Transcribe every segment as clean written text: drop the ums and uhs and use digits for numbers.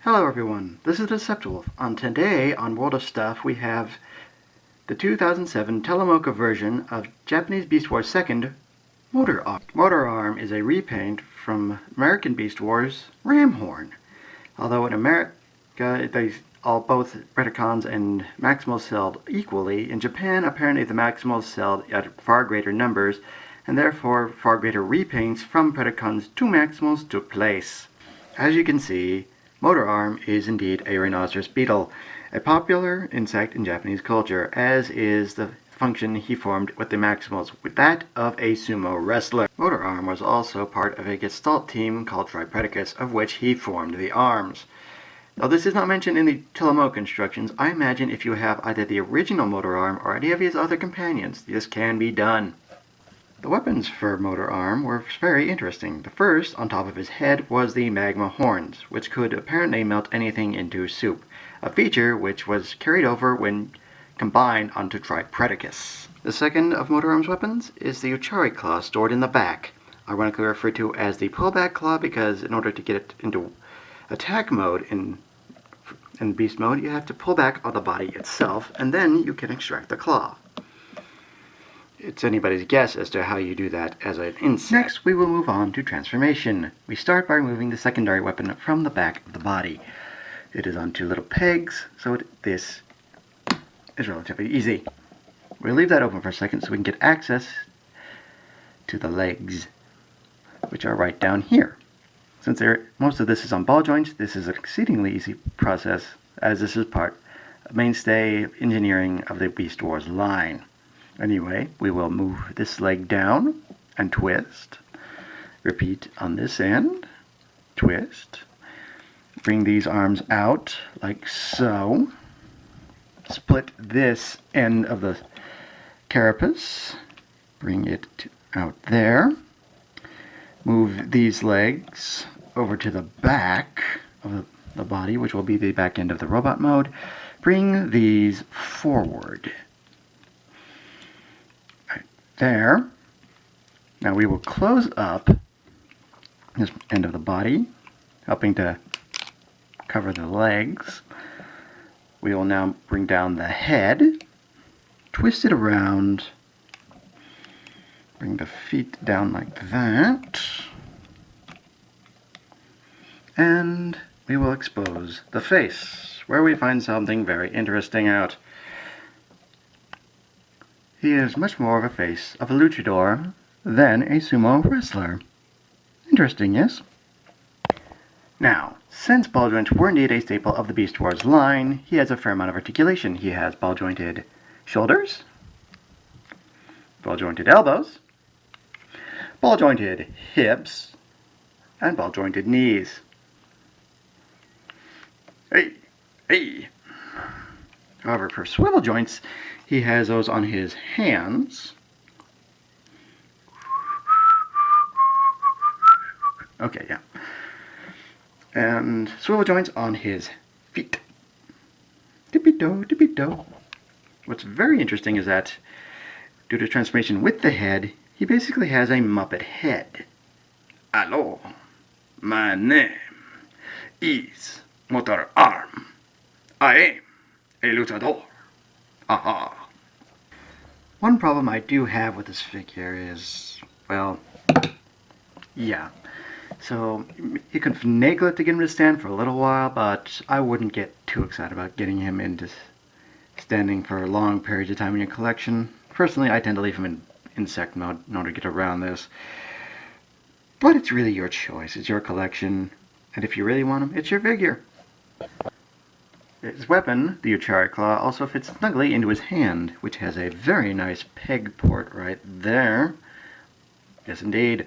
Hello everyone, this is Deceptiwolf. Today on World of Stuff we have the 2007 Telemocha version of Japanese Beast Wars 2nd, Motorarm. Motorarm is a repaint from American Beast Wars Ramhorn. Although in America both Predacons and Maximals sold equally, in Japan apparently the Maximals sold at far greater numbers, and therefore far greater repaints from Predacons to Maximals took place. As you can see, Motorarm is indeed a rhinoceros beetle, a popular insect in Japanese culture, as is the function he formed with the Maximals, with that of a sumo wrestler. Motorarm was also part of a Gestalt team called Tripredacus, of which he formed the arms. Though this is not mentioned in the Telemocha instructions, I imagine if you have either the original Motorarm or any of his other companions, this can be done. The weapons for Motorarm were very interesting. The first, on top of his head, was the magma horns, which could apparently melt anything into soup, a feature which was carried over when combined onto Tripredacus. The second of Motorarm's weapons is the Uchari claw stored in the back, ironically referred to as the pullback claw because in order to get it into attack mode in beast mode, you have to pull back on the body itself, and then you can extract the claw. It's anybody's guess as to how you do that as an insect. Next, we will move on to transformation. We start by removing the secondary weapon from the back of the body. It is on two little pegs, so this is relatively easy. We'll leave that open for a second so we can get access to the legs, which are right down here. Since most of this is on ball joints, this is an exceedingly easy process, as this is a mainstay engineering of the Beast Wars line. Anyway, we will move this leg down and twist. Repeat on this end. Twist. Bring these arms out like so. Split this end of the carapace. Bring it out there. Move these legs over to the back of the body, which will be the back end of the robot mode. Bring these forward. There. Now we will close up this end of the body, helping to cover the legs. We will now bring down the head, twist it around, bring the feet down like that, and we will expose the face, where we find something very interesting out. He is much more of a face of a luchador than a sumo wrestler. Interesting, yes? Now, since ball joints were indeed a staple of the Beast Wars line, he has a fair amount of articulation. He has ball-jointed shoulders, ball-jointed elbows, ball-jointed hips, and ball-jointed knees. Hey! Hey! However, for swivel joints, he has those on his hands. Okay, yeah. And swivel joints on his feet. Tippy-toe, tippy-toe. What's very interesting is that, due to transformation with the head, he basically has a Muppet head. Hello, my name is Motorarm. I am a luchador. Aha. One problem I do have with this figure is, well, yeah. So, you can finagle it to get him to stand for a little while, but I wouldn't get too excited about getting him into standing for long periods of time in your collection. Personally, I tend to leave him in insect mode in order to get around this. But it's really your choice. It's your collection. And if you really want him, it's your figure. His weapon, the Uchari Claw, also fits snugly into his hand, which has a very nice peg port right there. Yes, indeed.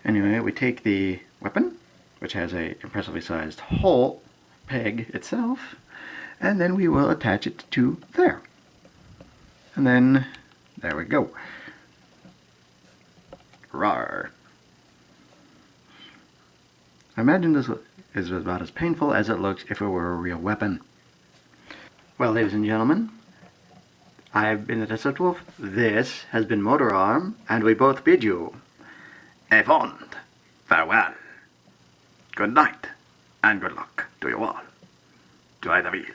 Anyway, we take the weapon, which has a impressively sized hole peg itself, and then we will attach it to there. And then, there we go. Rawr. I imagine this is about as painful as it looks if it were a real weapon. Well, ladies and gentlemen, I've been the Deceptiwolf, this has been Motorarm, and we both bid you a fond farewell, good night, and good luck. Do you want? Try the meat.